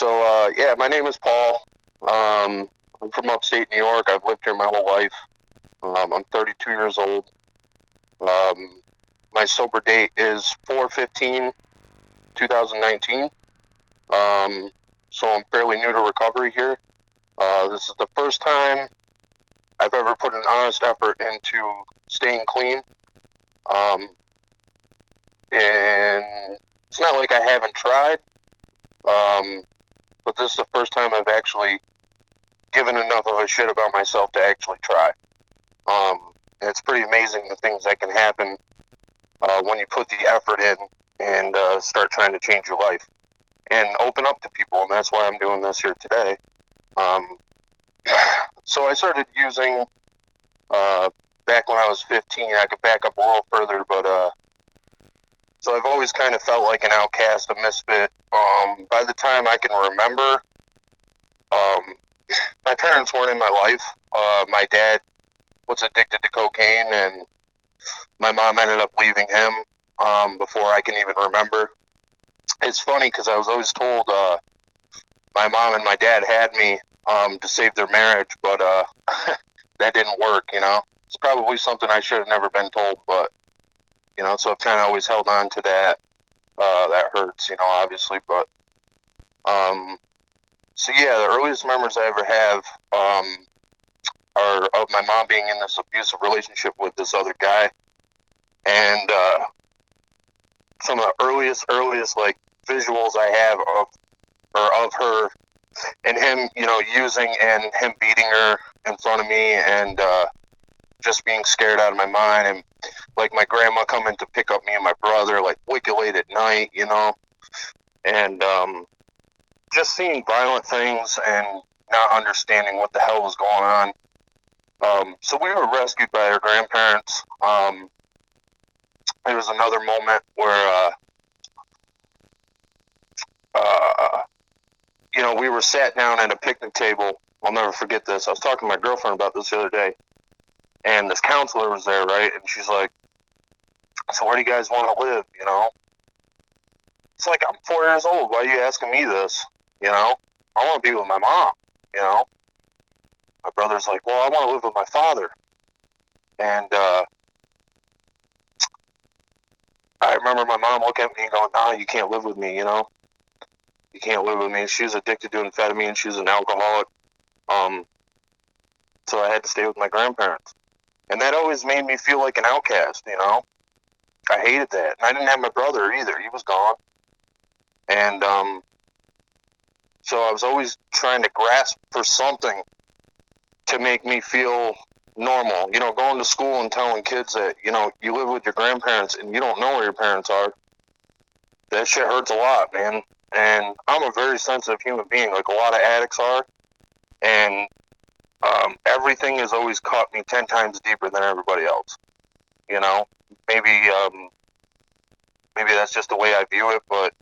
Yeah, my name is Paul. I'm from upstate New York. I've lived here my whole life. I'm 32 years old. Um, my sober date is 4/15/2019. Um, so I'm fairly new to recovery here. This is the first time I've ever put an honest effort into staying clean. Um, and it's not like I haven't tried, um, but this is the first time I've actually given enough of a shit about myself to actually try. And it's pretty amazing the things that can happen when you put the effort in and start trying to change your life and open up to people. And that's why I'm doing this here today. Um, so I started using uh, back when I was 15. I could back up a little further, but so I've always kind of felt like an outcast, a misfit. By the time I can remember, um, my parents weren't in my life. My dad was addicted to cocaine, and my mom ended up leaving him before I can even remember. It's funny because I was always told my mom and my dad had me to save their marriage, but that didn't work. It's probably something I should have never been told, but so I've kind of always held on to that. That hurts, obviously, but um, so yeah, the earliest memories I ever have are of my mom being in this abusive relationship with this other guy, and some of the earliest like visuals I have of her and him, using and him beating her in front of me, and just being scared out of my mind, and like my grandma coming to pick up me and my brother like wicked late at night, and just seeing violent things and not understanding what the hell was going on. So we were rescued by our grandparents. There was another moment where uh, we were sat down at a picnic table. I'll never forget this. I was talking to my girlfriend about this the other day, and this counselor was there, right? And she's like, "So where do you guys want to live?" It's like, I'm 4 years old. Why are you asking me this? I want to be with my mom. My brother's like, "Well, I want to live with my father." And I remember my mom looking at me and going, "No, you can't live with me. You can't live with me." She was addicted to amphetamine. She was an alcoholic. So I had to stay with my grandparents. And that always made me feel like an outcast, I hated that. And I didn't have my brother either. He was gone. And so I was always trying to grasp for something to make me feel normal. Going to school and telling kids that, you live with your grandparents and you don't know where your parents are. That shit hurts a lot, man. And I'm a very sensitive human being, like a lot of addicts are. And everything has always caught me 10 times deeper than everybody else. Maybe maybe that's just the way I view it, but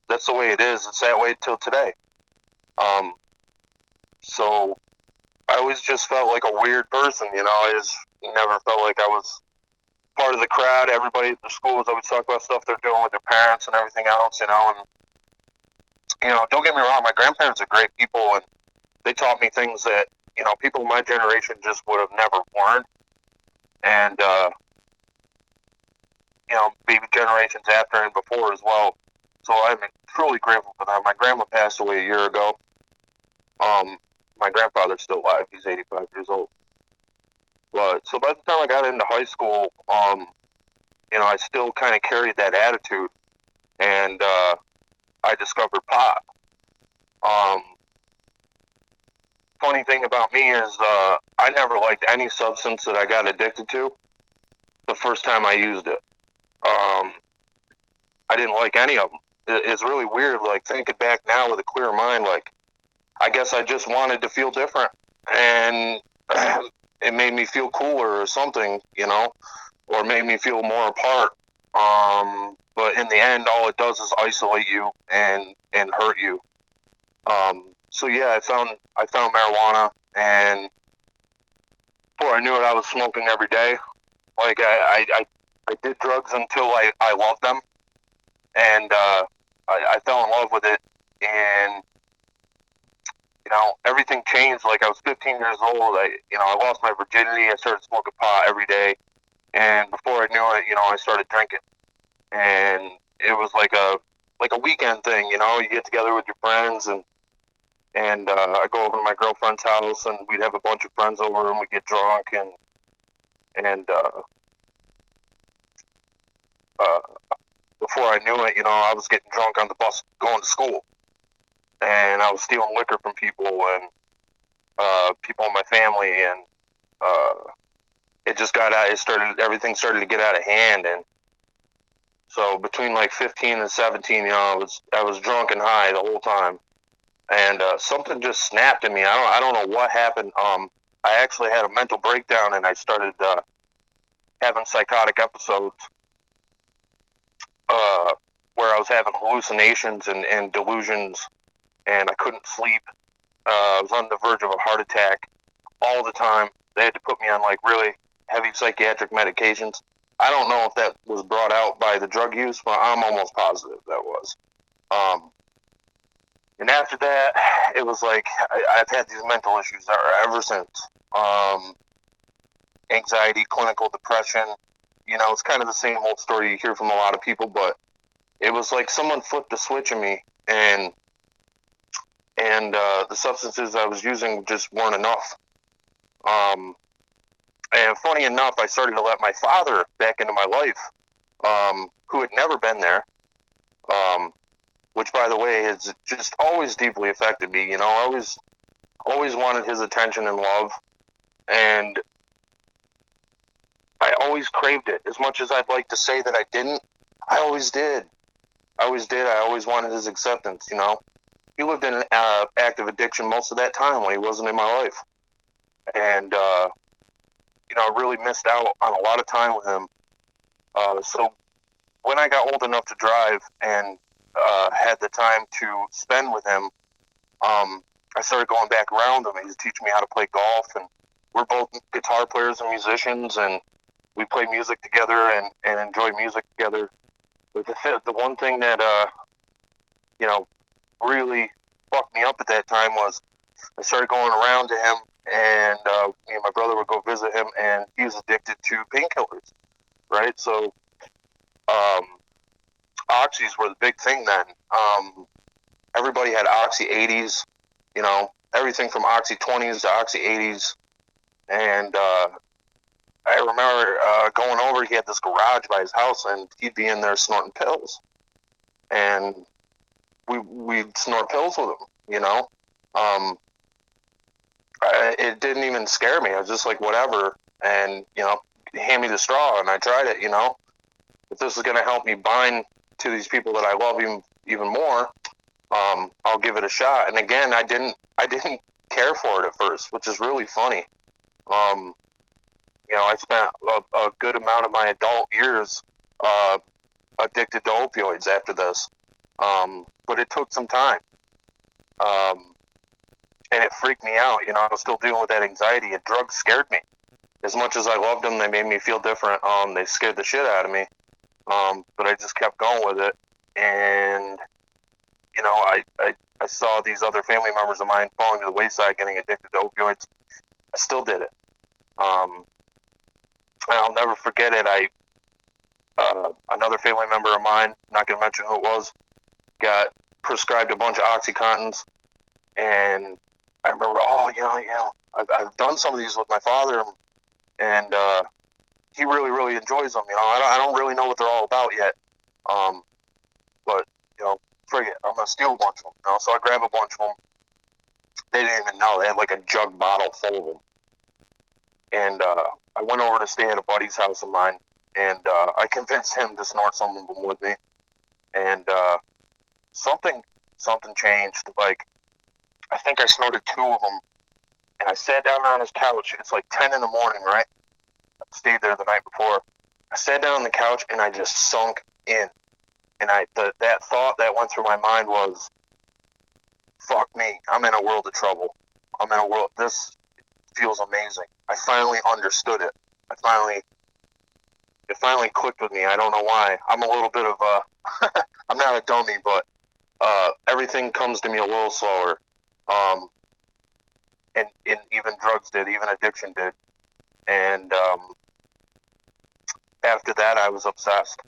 that's the way it is. It's that way till today. So I always just felt like a weird person. I just never felt like I was part of the crowd. Everybody at the school was always talking about stuff they're doing with their parents and everything else. And don't get me wrong, my grandparents are great people, and they taught me things that people in my generation just would have never learned. And maybe generations after and before as well. So I'm truly grateful for that. My grandma passed away a year ago. My grandfather's still alive. He's 85 years old. But so by the time I got into high school, I still kind of carried that attitude, and I discovered pot. Um, Funny thing about me is I never liked any substance that I got addicted to the first time I used it. I didn't like any of them. It's really weird, like thinking back now with a clear mind. Like, I guess I just wanted to feel different, and it made me feel cooler or something, or made me feel more apart. But in the end, all it does is isolate you and hurt you. So yeah, I found marijuana, and before I knew it, I was smoking every day. Like I did drugs until I loved them, and I fell in love with it and everything changed. Like, I was 15 years old. I lost my virginity. I started smoking pot every day, and before I knew it, I started drinking, and it was like a weekend thing. You get together with your friends, and I go over to my girlfriend's house, and we'd have a bunch of friends over, and we'd get drunk, and uh, before I knew it, I was getting drunk on the bus going to school, and I was stealing liquor from people and people in my family, and it just got out. Everything started to get out of hand, and so between like 15 and 17, I was drunk and high the whole time, and something just snapped in me. I don't know what happened. I actually had a mental breakdown, and I started having psychotic episodes where I was having hallucinations and delusions, and I couldn't sleep. I was on the verge of a heart attack all the time. They had to put me on like really heavy psychiatric medications. I don't know if that was brought out by the drug use, but I'm almost positive that was. And after that, it was like I've had these mental issues ever since. Anxiety, clinical depression. It's kind of the same old story you hear from a lot of people, but it was like someone flipped a switch in me, and the substances I was using just weren't enough. And funny enough, I started to let my father back into my life, who had never been there, which, by the way, has just always deeply affected me. I always wanted his attention and love, and I always craved it. As much as I'd like to say that I didn't, I always did. I always wanted his acceptance, He lived in active addiction most of that time when he wasn't in my life. And, I really missed out on a lot of time with him. So when I got old enough to drive and had the time to spend with him, I started going back around him. He was teaching me how to play golf, and we're both guitar players and musicians, and we play music together and enjoy music together. But the one thing that, really fucked me up at that time was I started going around to him, and me and my brother would go visit him, and he was addicted to painkillers, right? So oxys were the big thing then. Everybody had Oxy 80s, everything from Oxy 20s to Oxy 80s. And I remember going over, he had this garage by his house, and he'd be in there snorting pills. And we'd snort pills with him, it didn't even scare me. I was just like, whatever. And, hand me the straw, and I tried it, If this is going to help me bind to these people that I love even more, I'll give it a shot. And again, I didn't care for it at first, which is really funny. I spent a good amount of my adult years addicted to opioids after this, but it took some time, and it freaked me out. I was still dealing with that anxiety, and drugs scared me. As much as I loved them, they made me feel different. They scared the shit out of me, but I just kept going with it, and I saw these other family members of mine falling to the wayside, getting addicted to opioids. I still did it. I'll never forget it. Another family member of mine, not going to mention who it was, got prescribed a bunch of OxyContins, and I remember, I've done some of these with my father, and he really, really enjoys them. I don't really know what they're all about yet, but frig it, I'm gonna steal a bunch of them. So I grab a bunch of them. They didn't even know. They had like a jug bottle full of them, and I went over to stay at a buddy's house of mine, and I convinced him to snort some of them with me, and something changed. Like, I think I snorted 2 of them, and I sat down on his couch. It's like 10 in the morning, right? I stayed there the night before. I sat down on the couch, and I just sunk in. And that thought that went through my mind was, fuck me, I'm in a world of trouble. This feels amazing. I finally understood it. It finally clicked with me. I don't know why. I'm a little bit of I'm not a dummy, but everything comes to me a little slower. And even drugs did, even addiction did. And after that, I was obsessed.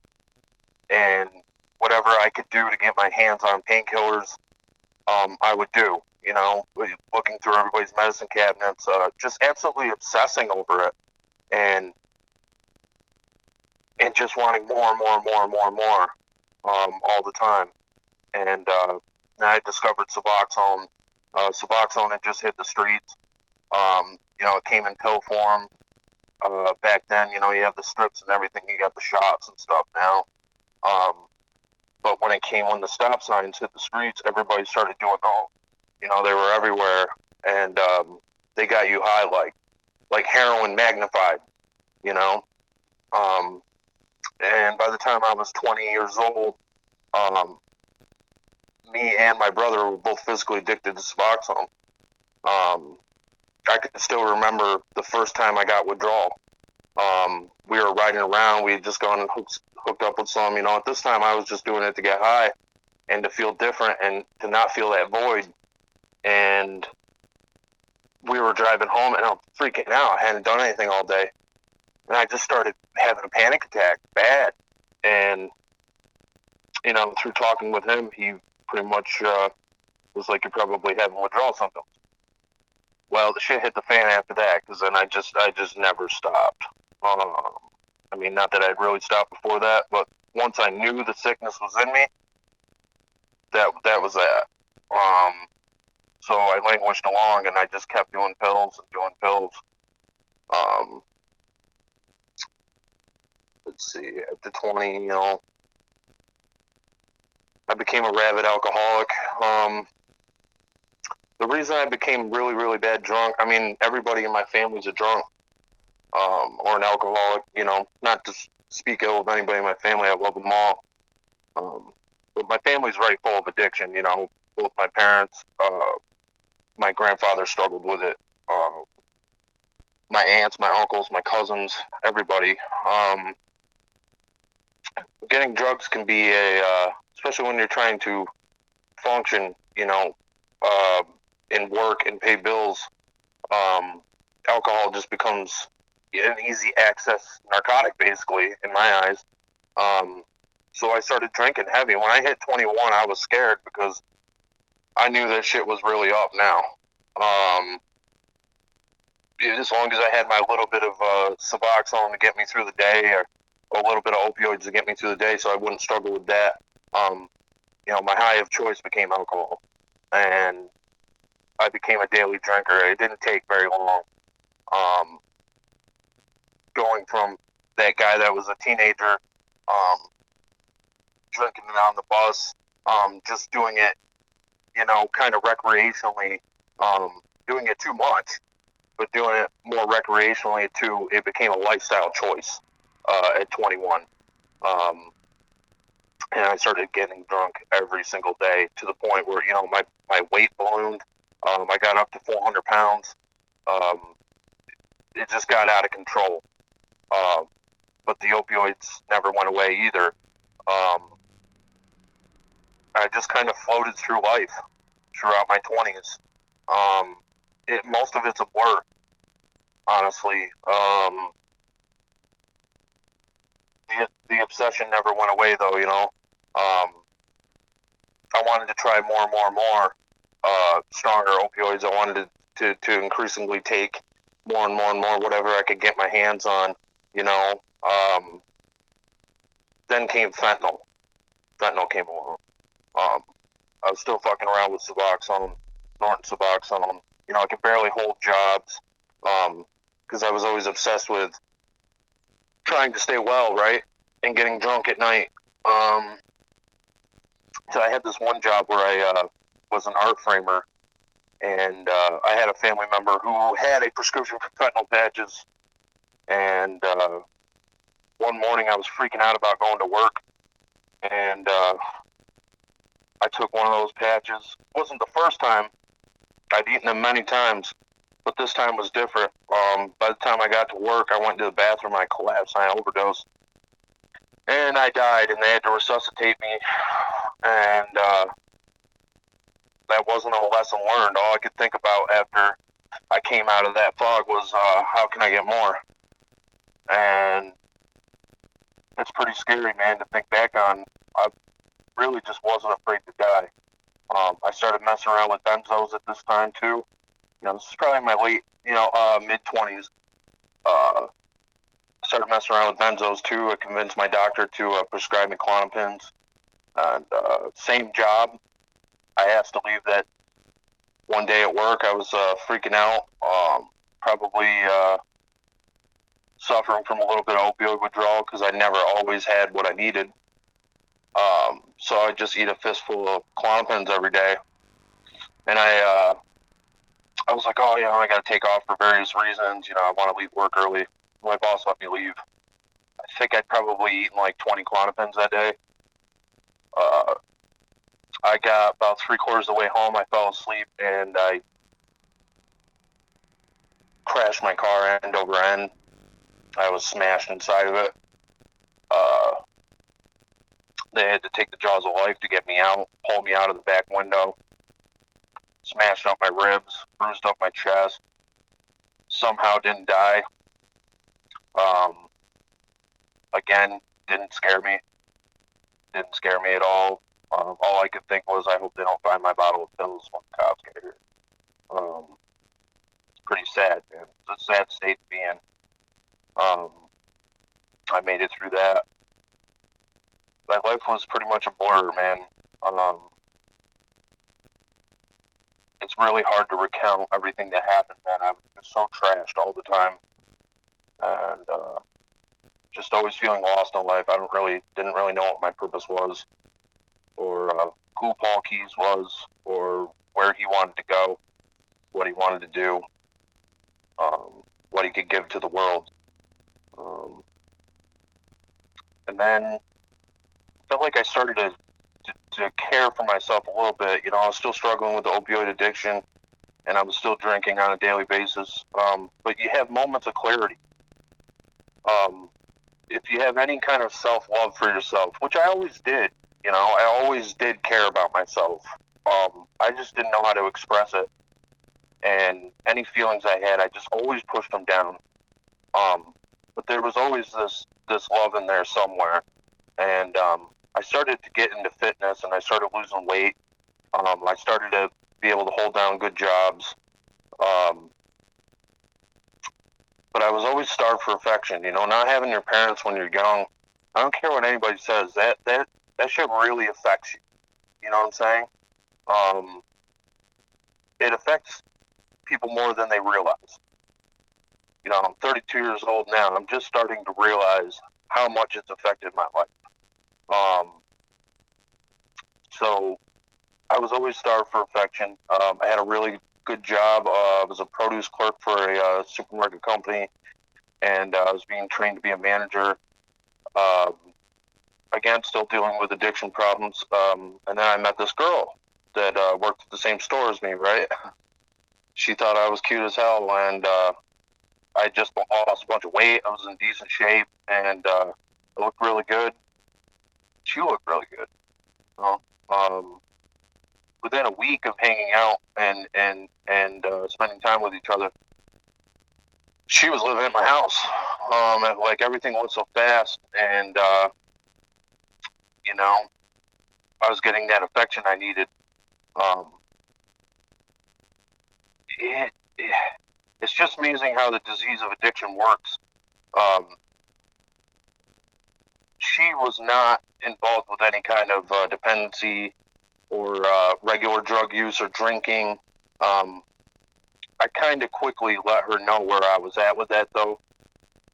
And whatever I could do to get my hands on painkillers, I would do. You know, looking through everybody's medicine cabinets, just absolutely obsessing over it, and just wanting more and more and more and more and more, all the time. And I discovered Suboxone. Suboxone had just hit the streets. You know, it came in pill form. Back then, you know, you have the strips and everything. You got the shots and stuff now. But when the stop signs hit the streets, everybody started doing, you know, they were everywhere, and they got you high like heroin magnified, you know. And by the time I was 20 years old, me and my brother were both physically addicted to Suboxone. I could still remember the first time I got withdrawal. We were riding around. We had just gone and hooked up with some. You know, at this time, I was just doing it to get high and to feel different and to not feel that void. And we were driving home, and I'm freaking out. I hadn't done anything all day. And I just started having a panic attack, bad. And, you know, through talking with him, he pretty much was like, you're probably having withdrawal symptoms. Well, the shit hit the fan after that, because then I just never stopped. I mean, not that I'd really stopped before that, but once I knew the sickness was in me, that was that. So I languished along, and I just kept doing pills and doing pills. Let's see, after 20, you know, I became a rabid alcoholic. The reason I became really, really bad drunk, I mean, everybody in my family's a drunk, or an alcoholic, you know, not to speak ill of anybody in my family, I love them all. But my family's very full of addiction, you know, both my parents, my grandfather struggled with it, my aunts, my uncles, my cousins, everybody. Getting drugs can be especially when you're trying to function, you know, and work and pay bills, alcohol just becomes an easy access narcotic, basically, in my eyes. So I started drinking heavy. When I hit 21, I was scared because I knew that shit was really up now. As long as I had my little bit of Suboxone to get me through the day, or a little bit of opioids to get me through the day, so I wouldn't struggle with that. You know, my high of choice became alcohol, and I became a daily drinker. It didn't take very long. Going from that guy that was a teenager, drinking it on the bus, just doing it, you know, kind of recreationally, doing it too much, but doing it more recreationally too, it became a lifestyle choice at 21. And I started getting drunk every single day to the point where, you know, my weight ballooned. I got up to 400 pounds. It just got out of control. But the opioids never went away either. I just kind of floated through life throughout my 20s. Most of it's a blur, honestly. The obsession never went away, though, you know. I wanted to try more and more and more stronger opioids. I wanted to increasingly take more and more and more whatever I could get my hands on, you know. Then came fentanyl. Fentanyl came along. I was still fucking around with Suboxone, snorting Suboxone. You know, I could barely hold jobs because I was always obsessed with trying to stay well, right, and getting drunk at night. So I had this one job where I was an art framer, and I had a family member who had a prescription for fentanyl patches, and one morning I was freaking out about going to work, and I took one of those patches. It wasn't the first time. I'd eaten them many times, but this time was different. By the time I got to work, I went to the bathroom, I collapsed, I overdosed, and I died, and they had to resuscitate me, and that wasn't a lesson learned. All I could think about after I came out of that fog was, how can I get more? And it's pretty scary, man, to think back on. I really just wasn't afraid to die. I started messing around with benzos at this time too. This is probably my late, mid-20s. Started messing around with benzos too. I convinced my doctor to prescribe me Klonopins. And same job. I asked to leave that one day at work. I was freaking out, probably suffering from a little bit of opioid withdrawal because I never always had what I needed. So I just eat a fistful of Klonopins every day. And I was like, oh, I got to take off for various reasons. I want to leave work early. My boss let me leave. I think I'd probably eaten like 20 Klonopins that day. I got about 3/4 of the way home. I fell asleep and I crashed my car end over end. I was smashed inside of it. They had to take the jaws of life to get me out, pull me out of the back window, smashed up my ribs, bruised up my chest. Somehow didn't die. Again, didn't scare me. Didn't scare me at all. All I could think was, I hope they don't find my bottle of pills when the cops get here. It's pretty sad, man. It's a sad state to be in. I made it through that. My life was pretty much a blur, man. It's really hard to recount everything that happened, man. I was just so trashed all the time. And just always feeling lost in life. I didn't really know what my purpose was, or who Paul Keyes was, or where he wanted to go, what he wanted to do, what he could give to the world. And then I felt like I started to care for myself a little bit. I was still struggling with the opioid addiction, and I was still drinking on a daily basis. But you have moments of clarity. If you have any kind of self-love for yourself, which I always did, I always did care about myself. I just didn't know how to express it. And any feelings I had, I just always pushed them down. But there was always this love in there somewhere. And I started to get into fitness, and I started losing weight. I started to be able to hold down good jobs. But I was always starved for affection. Not having your parents when you're young, I don't care what anybody says, that shit really affects you. You know what I'm saying? It affects people more than they realize. I'm 32 years old now, and I'm just starting to realize how much it's affected my life. So I was always starved for affection. I had a really good job. I was a produce clerk for a supermarket company, and I was being trained to be a manager. Again, still dealing with addiction problems. And then I met this girl that worked at the same store as me, right? She thought I was cute as hell, and I just lost a bunch of weight. I was in decent shape, and I looked really good. She looked really good. Within a week of hanging out and spending time with each other, she was living at my house. And like everything went so fast, and I was getting that affection I needed. It's just amazing how the disease of addiction works. She was not involved with any kind of dependency or regular drug use or drinking. I kind of quickly let her know where I was at with that, though,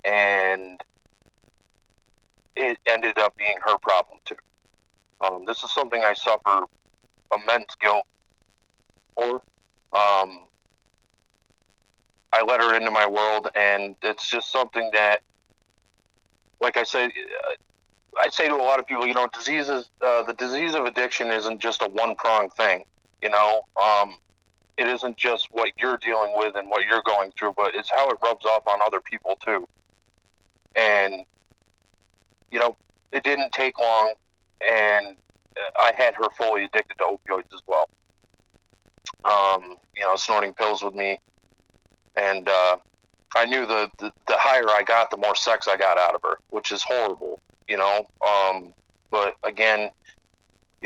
and it ended up being her problem, too. This is something I suffer immense guilt for. I let her into my world, and it's just something that, like I said, I say to a lot of people, the disease of addiction isn't just a one-pronged thing, it isn't just what you're dealing with and what you're going through, but it's how it rubs off on other people too. And, it didn't take long, and I had her fully addicted to opioids as well. snorting pills with me. And I knew the higher I got, the more sex I got out of her, which is horrible, but again,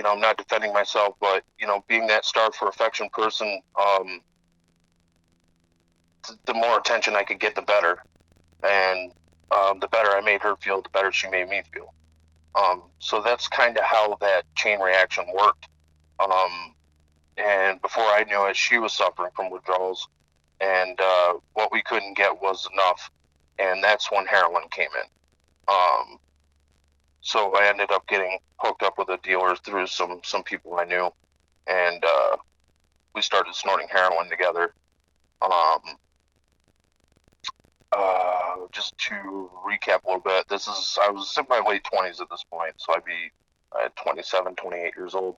I'm not defending myself, but, being that starved for affection person, the more attention I could get, the better. And the better I made her feel, the better she made me feel. So that's kind of how that chain reaction worked. And before I knew it, she was suffering from withdrawals. And what we couldn't get was enough. And that's when heroin came in. So I ended up getting hooked up with a dealer through some people I knew. And we started snorting heroin together. Just to recap a little bit, I was in my late 20s at this point, so I'd be 27, 28 years old.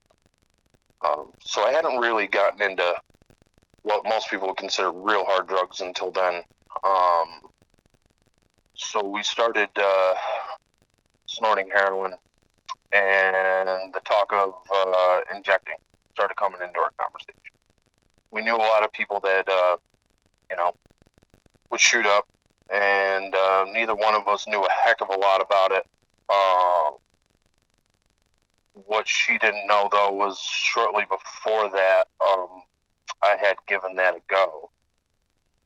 So I hadn't really gotten into what most people would consider real hard drugs until then. So we started snorting heroin, and the talk of injecting started coming into our conversation. We knew a lot of people that, would shoot up, and neither one of us knew a heck of a lot about it. What she didn't know, though, was shortly before that, I had given that a go.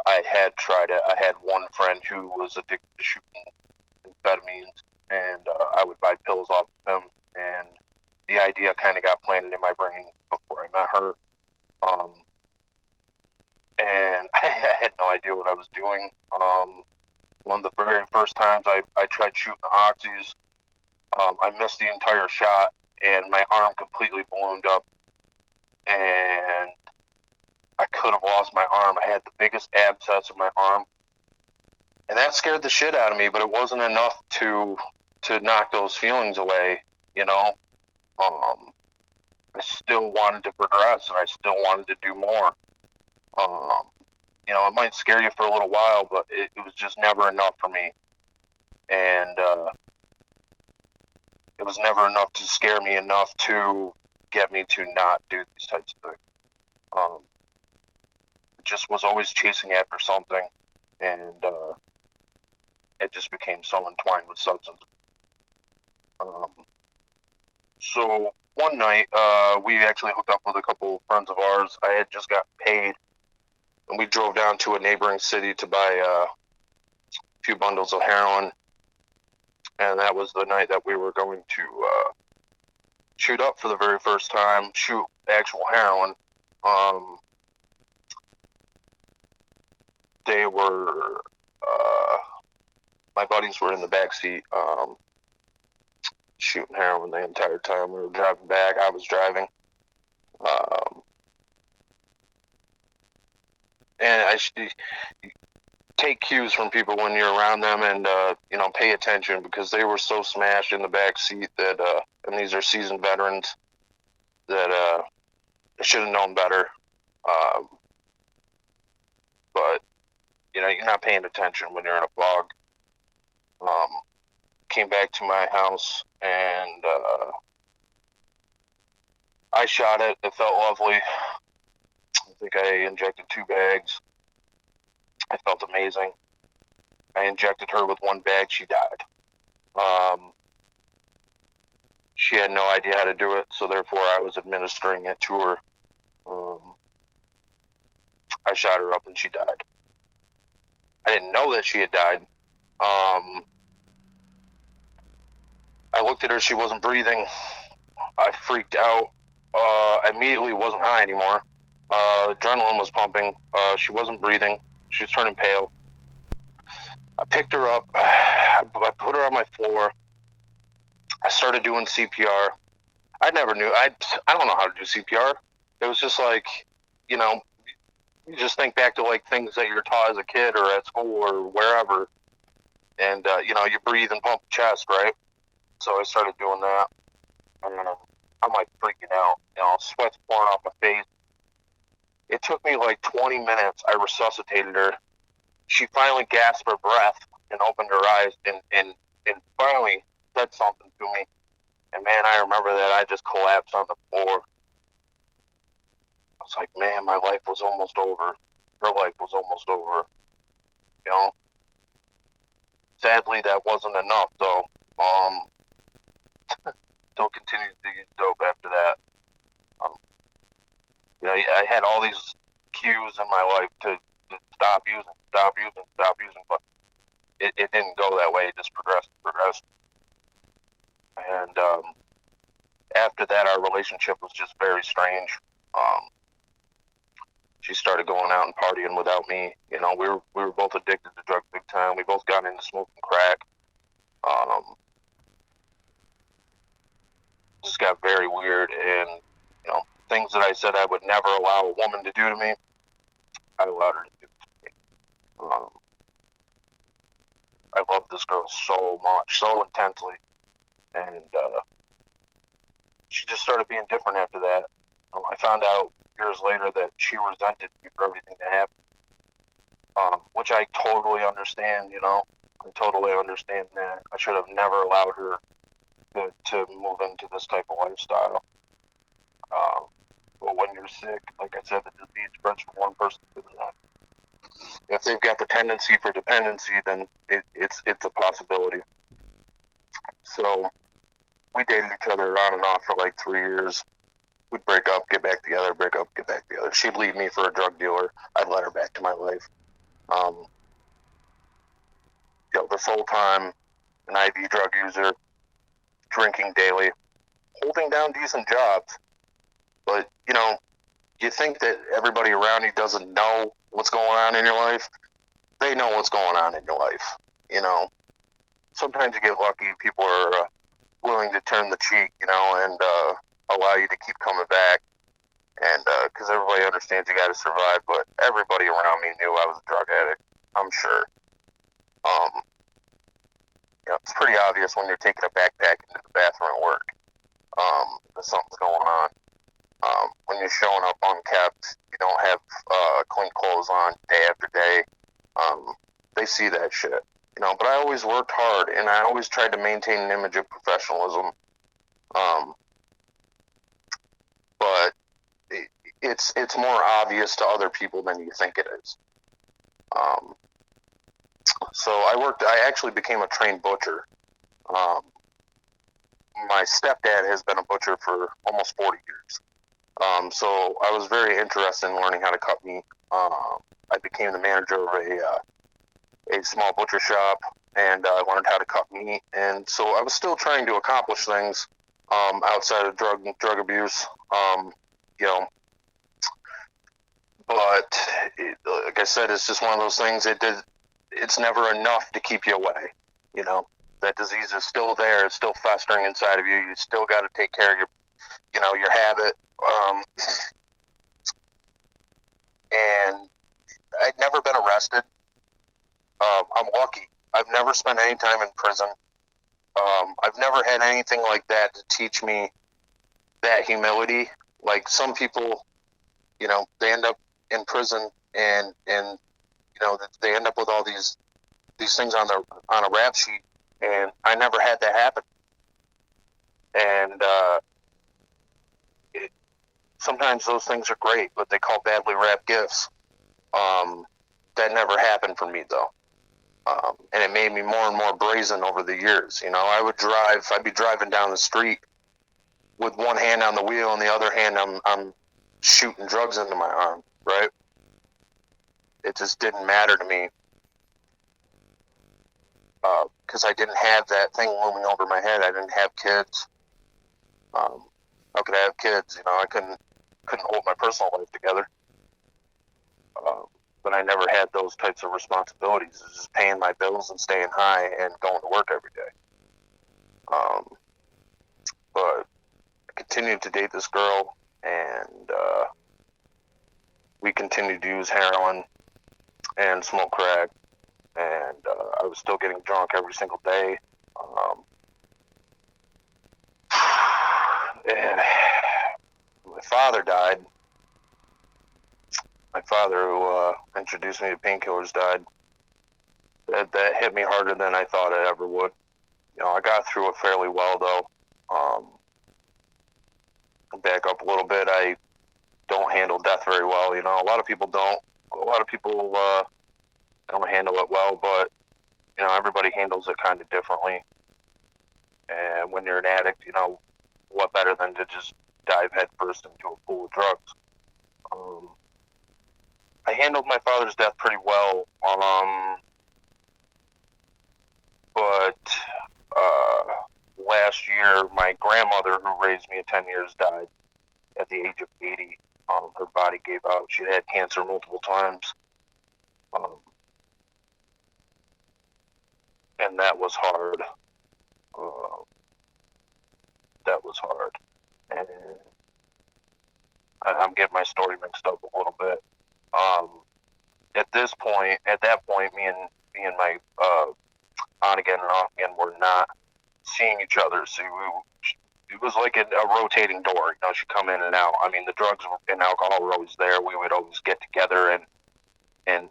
I had tried it. I had one friend who was addicted to shooting amphetamines, and I would buy pills off of him, and the idea kind of got planted in my brain before I met her. And I had no idea what I was doing. One of the very first times I tried shooting the oxys, I missed the entire shot, and my arm completely ballooned up, and I could have lost my arm. I had the biggest abscess in my arm, and that scared the shit out of me, but it wasn't enough to knock those feelings away, I still wanted to progress, and I still wanted to do more. It might scare you for a little while, but it was just never enough for me. And it was never enough to scare me enough to get me to not do these types of things. It just was always chasing after something, and it just became so entwined with substance. So one night, we actually hooked up with a couple of friends of ours. I had just got paid, and we drove down to a neighboring city to buy a few bundles of heroin. And that was the night that we were going to shoot up for the very first time, shoot actual heroin. They were, my buddies were in the back seat, shooting heroin the entire time. We were driving back. I was driving. And I should take cues from people when you're around them, and pay attention, because they were so smashed in the back seat that and these are seasoned veterans that I should have known better. But you're not paying attention when you're in a fog. Came back to my house, and I shot it. It felt lovely. I think I injected 2 bags. I felt amazing. I injected her with 1 bag. She died. She had no idea how to do it, so therefore I was administering it to her. I shot her up, and she died. I didn't know that she had died. I looked at her. She wasn't breathing. I freaked out. I immediately wasn't high anymore. Adrenaline was pumping. She wasn't breathing. She was turning pale. I picked her up. I put her on my floor. I started doing CPR. I never knew. I don't know how to do CPR. It was just like, you just think back to like things that you're taught as a kid or at school or wherever, and you breathe and pump the chest, right? So I started doing that, and I'm like freaking out. Sweat's pouring off my face. It took me like 20 minutes. I resuscitated her. She finally gasped her breath and opened her eyes, and finally said something to me. And man, I remember that I just collapsed on the floor. was like, man, my life was almost over. Her life was almost over. You know. Sadly, that wasn't enough, though. Still continued to use dope after that. You know, I had all these cues in my life to stop using, but it didn't go that way. It just progressed. And after that, our relationship was just very strange. She started going out and partying without me. You know, we were both addicted to drugs big time. We both got into smoking crack. Just got very weird, and you know, things that I said I would never allow a woman to do to me, I allowed her to do to me. I loved this girl so much, so intensely, and she just started being different after that. I found out years later that she resented me for everything that happened, which I totally understand. You know, I totally understand that. I should have never allowed her to move into this type of lifestyle. But when you're sick, like I said, the disease spreads from one person to the next. If they've got the tendency for dependency, then it's a possibility. So we dated each other on and off for like 3 years. We'd break up, get back together, break up, get back together. She'd leave me for a drug dealer. I'd let her back to my life. You know, this whole time, an IV drug user, drinking daily, holding down decent jobs. But, you know, you think that everybody around you doesn't know what's going on in your life. They know what's going on in your life. You know, sometimes you get lucky. People are willing to turn the cheek, you know, and allow you to keep coming back. And because everybody understands you got to survive, but everybody around me knew I was a drug addict, I'm sure. You know, it's pretty obvious when you're taking a backpack into the bathroom at work that something's going on. When you're showing up unkept, you don't have clean clothes on day after day. They see that shit, you know. But I always worked hard, and I always tried to maintain an image of professionalism. But it's more obvious to other people than you think it is. So I actually became a trained butcher. My stepdad has been a butcher for almost 40 years. So I was very interested in learning how to cut meat. I became the manager of a small butcher shop, and I learned how to cut meat. And so I was still trying to accomplish things outside of drug abuse. You know, but like I said, it's just one of those things. It's never enough to keep you away. You know, that disease is still there. It's still festering inside of you. You still got to take care of your habit. And I'd never been arrested. I'm lucky. I've never spent any time in prison. I've never had anything like that to teach me that humility. Like some people, you know, they end up in prison and you know, they end up with all these things on a rap sheet, and I never had that happen. And sometimes those things are great, but they call badly wrapped gifts. That never happened for me, though. And it made me more and more brazen over the years. You know, I'd be driving down the street with one hand on the wheel and the other hand I'm shooting drugs into my arm, right? It just didn't matter to me because I didn't have that thing looming over my head. I didn't have kids. How could I have kids? You know, I couldn't hold my personal life together. But I never had those types of responsibilities. It was just paying my bills and staying high and going to work every day. But I continued to date this girl, and we continued to use heroin and smoke crack, and I was still getting drunk every single day. And my father died. My father, who introduced me to painkillers, died. That hit me harder than I thought it ever would. You know, I got through it fairly well, though. Back up a little bit, I don't handle death very well. You know, a lot of people don't. A lot of people don't handle it well, but you know, everybody handles it kind of differently. And when you're an addict, you know, what better than to just dive headfirst into a pool of drugs? I handled my father's death pretty well, but last year, my grandmother, who raised me at 10 years, died at the age of 80. Her body gave out. She had cancer multiple times. And that was hard. That was hard. And I'm getting my story mixed up a little bit. At that point, me and my on again and off again were not seeing each other. So it was like a rotating door. You know, she'd come in and out. I mean, the drugs and alcohol were always there. We would always get together and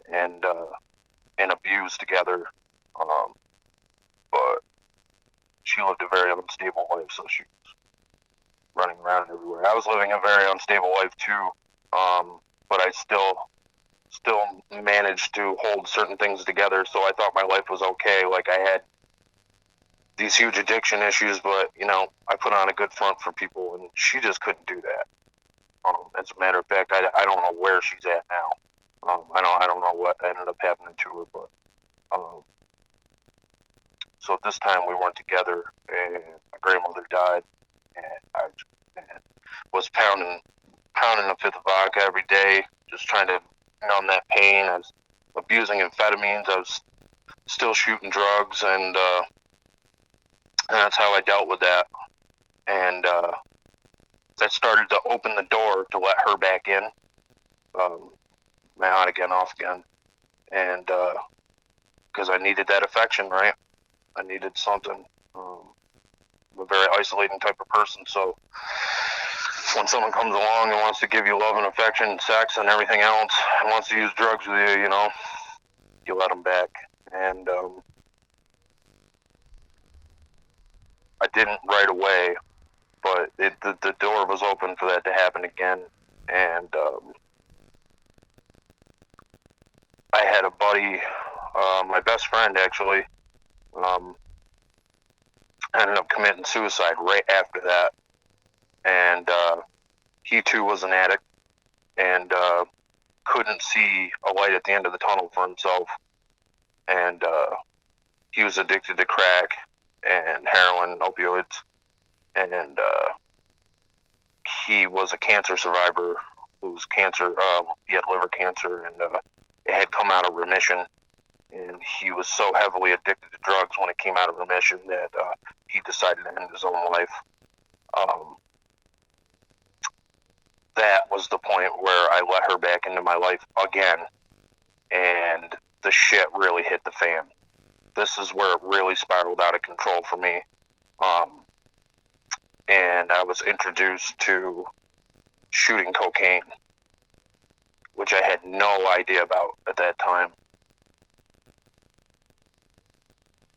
abuse together. But she lived a very unstable life, so she was running around everywhere. I was living a very unstable life too, but I still managed to hold certain things together, so I thought my life was okay. Like, I had these huge addiction issues, but, you know, I put on a good front for people, and she just couldn't do that. As a matter of fact, I don't know where she's at now. I don't know what ended up happening to her, but so this time we weren't together, and my grandmother died, and I was pounding a fifth of vodka every day, just trying to numb that pain. I was abusing amphetamines. I was still shooting drugs, and that's how I dealt with that. And that started to open the door to let her back in. My on again, off again, and because I needed that affection, right? I needed something. I'm a very isolating type of person, so when someone comes along and wants to give you love and affection and sex and everything else and wants to use drugs with you, you know, you let them back. And I didn't right away, but the door was open for that to happen again. And I had a buddy, my best friend actually, ended up committing suicide right after that. And he too was an addict and couldn't see a light at the end of the tunnel for himself. And he was addicted to crack and heroin and opioids. And he was a cancer survivor whose cancer, he had liver cancer, and it had come out of remission. And he was so heavily addicted to drugs when it came out of remission that he decided to end his own life. That was the point where I let her back into my life again, and the shit really hit the fan. This is where it really spiraled out of control for me. And I was introduced to shooting cocaine, which I had no idea about at that time.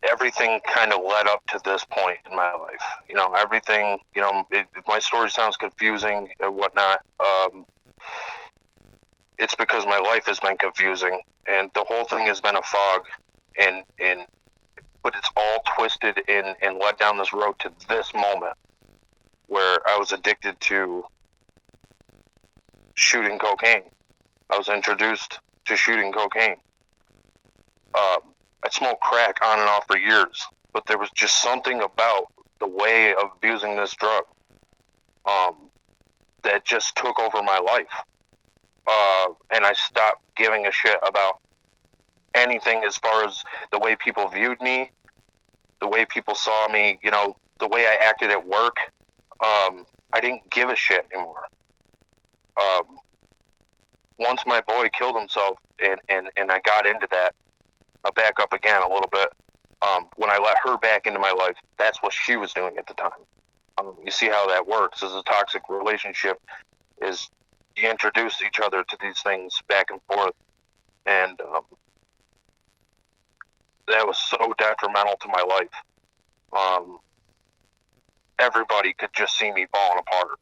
Everything kind of led up to this point in my life. You know, everything, you know, if my story sounds confusing and whatnot, it's because my life has been confusing, and the whole thing has been a fog, but it's all twisted and led down this road to this moment where I was addicted to shooting cocaine. I was introduced to shooting cocaine. I smoked crack on and off for years, but there was just something about the way of abusing this drug that just took over my life. And I stopped giving a shit about anything as far as the way people viewed me, the way people saw me, you know, the way I acted at work. I didn't give a shit anymore. Once my boy killed himself and I got into that, I'll back up again a little bit. When I let her back into my life, that's what she was doing at the time. You see how that works as a toxic relationship is you introduce each other to these things back and forth. And that was so detrimental to my life. Everybody could just see me falling apart.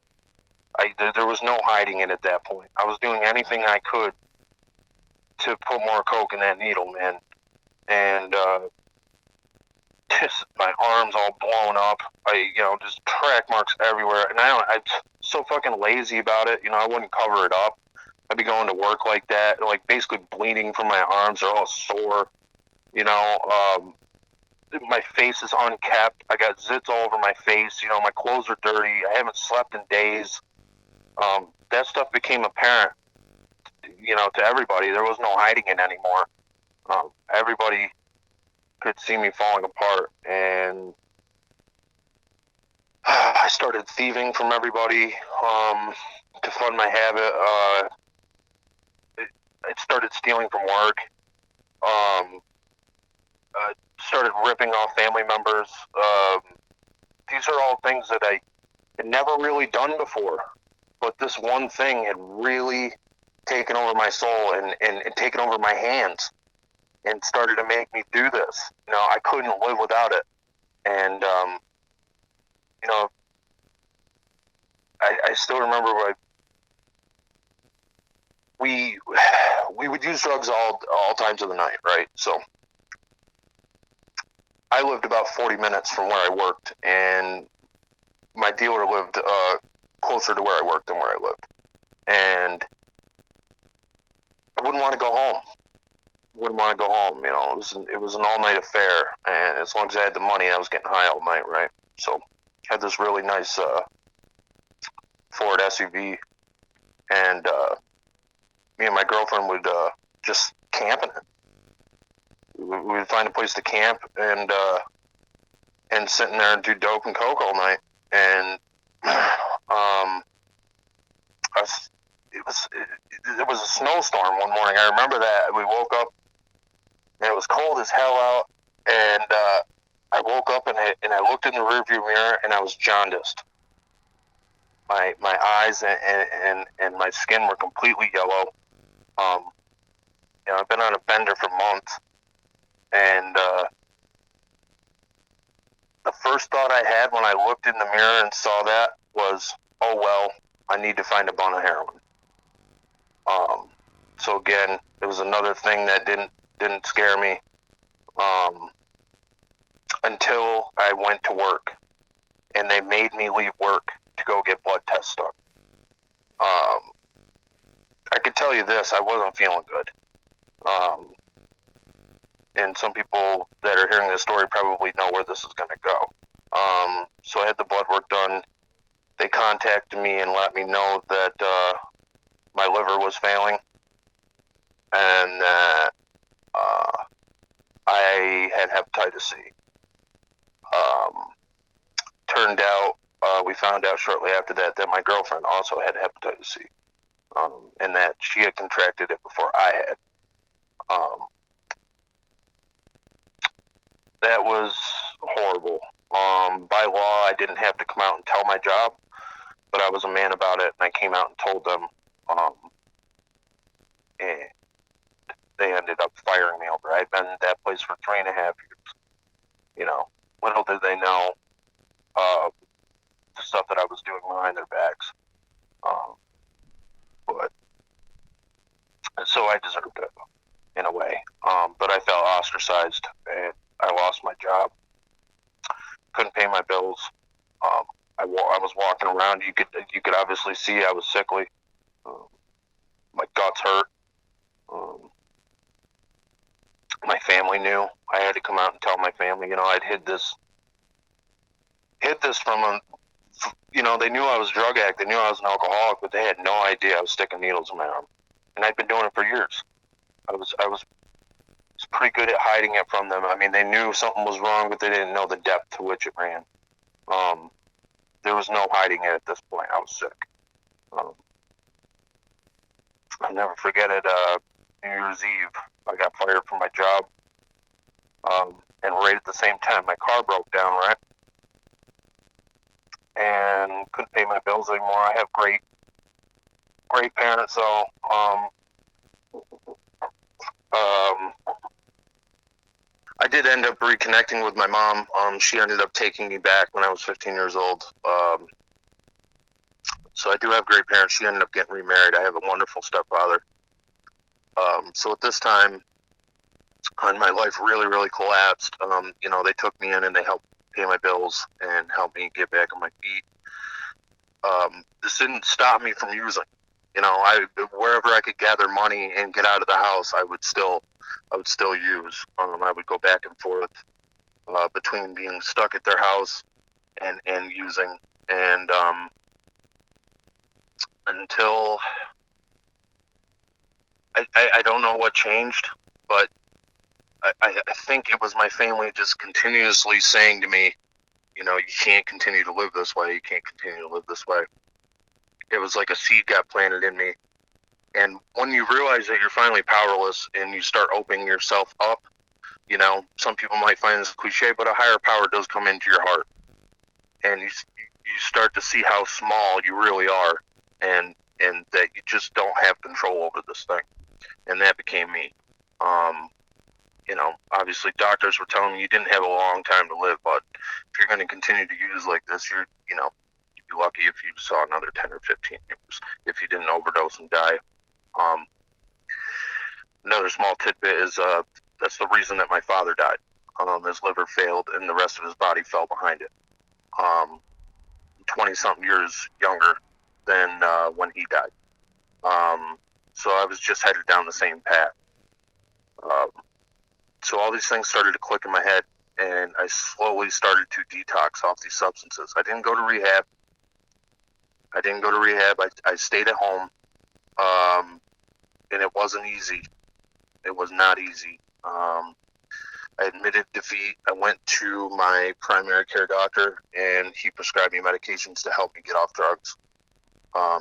There was no hiding it at that point. I was doing anything I could to put more coke in that needle, man. And just my arms all blown up. Just track marks everywhere. And I'm so fucking lazy about it. I wouldn't cover it up. I'd be going to work like that, like basically bleeding from my arms. They're all sore. My face is unkept. I got zits all over my face. My clothes are dirty. I haven't slept in days. That stuff became apparent, to everybody. There was no hiding it anymore. Everybody could see me falling apart, and I started thieving from everybody to fund my habit. I started stealing from work. Started ripping off family members. These are all things that I had never really done before, but this one thing had really taken over my soul and taken over my hands and started to make me do this. I couldn't live without it. And, I still remember we would use drugs all times of the night, right? So I lived about 40 minutes from where I worked, and my dealer lived closer to where I worked than where I lived. And I wouldn't want to go home. It was an all-night affair, and as long as I had the money, I was getting high all night, right? So I had this really nice Ford SUV, and me and my girlfriend would just camp in it. We would find a place to camp and sit in there and do dope and coke all night. And it was a snowstorm one morning. I remember that. We woke up and it was cold as hell out. And I woke up and I looked in the rearview mirror and I was jaundiced. My eyes and my skin were completely yellow. I've been on a bender for months. And the first thought I had when I looked in the mirror and saw that was, oh, well, I need to find a bun of heroin. So again, it was another thing that didn't scare me until I went to work, and they made me leave work to go get blood tests done. I could tell you this, I wasn't feeling good. And some people that are hearing this story probably know where this is going to go. So I had the blood work done. They contacted me and let me know that my liver was failing, and that I had hepatitis C. Turned out, we found out shortly after that my girlfriend also had hepatitis C, and that she had contracted it before I had. That was horrible. By law, I didn't have to come out and tell my job, but I was a man about it, and I came out and told them, and they ended up firing me over. I'd been in that place for 3.5 years. Little did they know the stuff that I was doing behind their backs. But so I deserved it in a way. But I felt ostracized, and I lost my job. Couldn't pay my bills. I was walking around. You could obviously see I was sickly. My guts hurt. My family knew. I had to come out and tell my family. I'd hid this from them. They knew I was a drug addict. They knew I was an alcoholic, but they had no idea I was sticking needles in my arm. And I'd been doing it for years. I was pretty good at hiding it from them. I mean, they knew something was wrong, but they didn't know the depth to which it ran. There was no hiding it at this point. I was sick. I'll never forget it. New Year's Eve, I got fired from my job. And right at the same time, my car broke down, right? And couldn't pay my bills anymore. I have great parents, though. I did end up reconnecting with my mom. She ended up taking me back when I was 15 years old. So So I do have great parents. She ended up getting remarried. I have a wonderful stepfather. So at this time, when my life really, really collapsed, they took me in and they helped pay my bills and helped me get back on my feet. This didn't stop me from using. Wherever I could gather money and get out of the house, I would still use. I would go back and forth between being stuck at their house and using, and until I don't know what changed, but I think it was my family just continuously saying to me, you can't continue to live this way. You can't continue to live this way. It was like a seed got planted in me. And when you realize that you're finally powerless and you start opening yourself up, some people might find this cliche, but a higher power does come into your heart. And you start to see how small you really are, and that you just don't have control over this thing. And that became me. Obviously doctors were telling me you didn't have a long time to live, but if you're going to continue to use like this, you'd be lucky if you saw another 10 or 15 years if you didn't overdose and die. Another small tidbit is that's the reason that my father died. His liver failed and the rest of his body fell behind it. 20-something years younger than when he died. So I was just headed down the same path. So all these things started to click in my head, and I slowly started to detox off these substances. I didn't go to rehab. I stayed at home, and it wasn't easy. It was not easy. I admitted defeat. I went to my primary care doctor, and he prescribed me medications to help me get off drugs,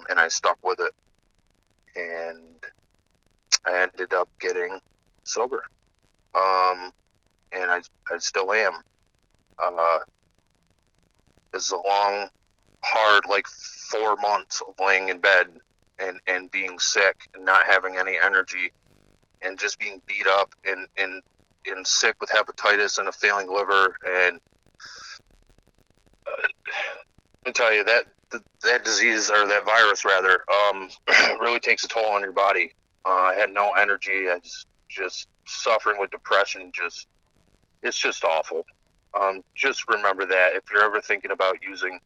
and I stuck with it, and I ended up getting sober, and I still am. It's a long, hard, 4 months of laying in bed and being sick and not having any energy and just being beat up and sick with hepatitis and a failing liver. And let me tell you, that disease, or that virus rather, really takes a toll on your body. I had no energy. I just suffering with depression. It's just awful. Just remember that if you're ever thinking about using,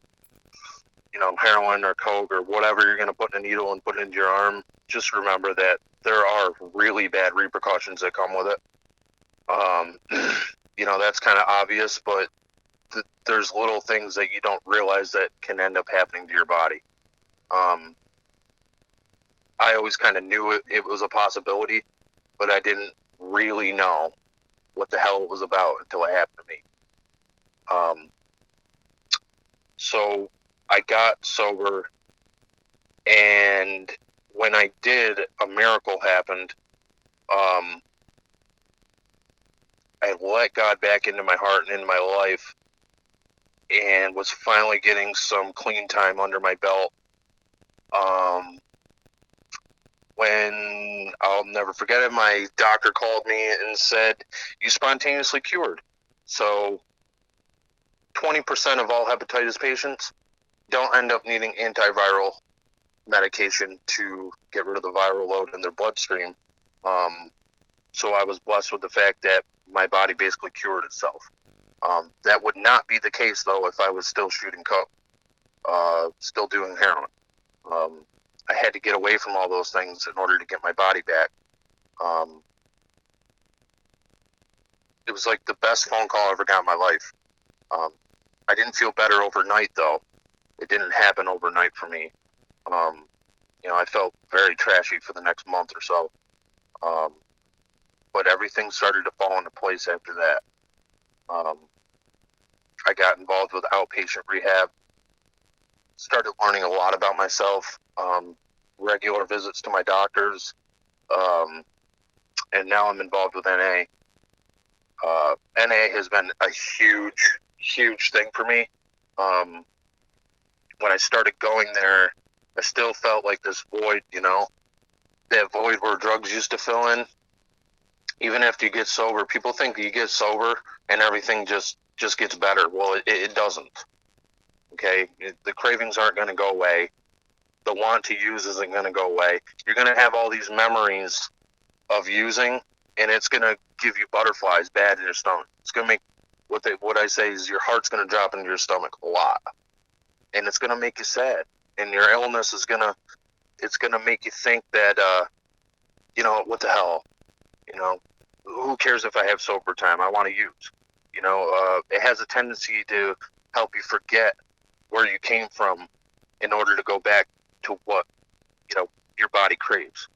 heroin or coke or whatever you're going to put in a needle and put it into your arm, just remember that there are really bad repercussions that come with it. That's kind of obvious, but there's little things that you don't realize that can end up happening to your body. I always kind of knew it was a possibility, but I didn't really know what the hell it was about until it happened to me. So I got sober, and when I did, a miracle happened. I let God back into my heart and into my life, and was finally getting some clean time under my belt. When, I'll never forget it, my doctor called me and said, "You spontaneously cured." So 20% of all hepatitis patients don't end up needing antiviral medication to get rid of the viral load in their bloodstream. So I was blessed with the fact that my body basically cured itself. That would not be the case, though, if I was still shooting coke, still doing heroin. I had to get away from all those things in order to get my body back. It was like the best phone call I ever got in my life. I didn't feel better overnight, though. It didn't happen overnight for me. I felt very trashy for the next month or so. But everything started to fall into place after that. I got involved with outpatient rehab, started learning a lot about myself, regular visits to my doctors, and now I'm involved with NA. NA has been a huge thing for me. When I started going there, I still felt like this void, that void where drugs used to fill in. Even after you get sober, people think you get sober and everything just gets better. Well, it doesn't. Okay? The cravings aren't going to go away. the want to use isn't going to go away. You're going to have all these memories of using, and it's going to give you butterflies bad in your stomach. It's going to make what I say is your heart's going to drop into your stomach a lot, and it's going to make you sad. And your illness is going to make you think that what the hell, who cares if I have sober time? I want to use. It has a tendency to help you forget where you came from in order to go back to what your body craves.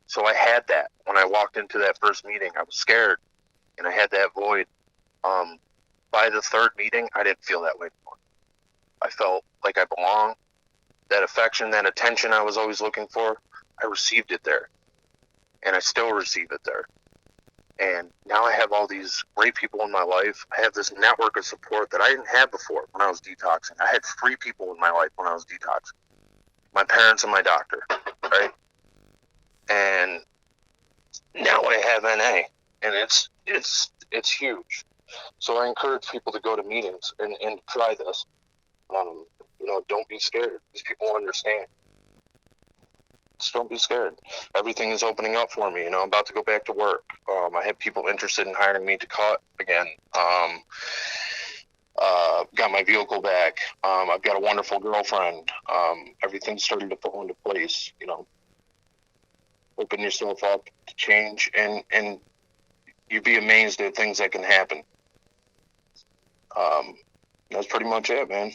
So I had that when I walked into that first meeting. I was scared, and I had that void. By the third meeting, I didn't feel that way anymore. I felt like I belonged. That affection, that attention I was always looking for, I received it there, and I still receive it there. And now I have all these great people in my life. I have this network of support that I didn't have before when I was detoxing. I had 3 people in my life when I was detoxing. My parents and my doctor, right? And now I have NA, and it's huge. So I encourage people to go to meetings and try this. Don't be scared. These people understand. Just don't be scared. Everything is opening up for me. I'm about to go back to work. I have people interested in hiring me to cut again. Got my vehicle back. I've got a wonderful girlfriend. Everything's starting to fall into place. Open yourself up to change, and you'd be amazed at things that can happen. That's pretty much it, man.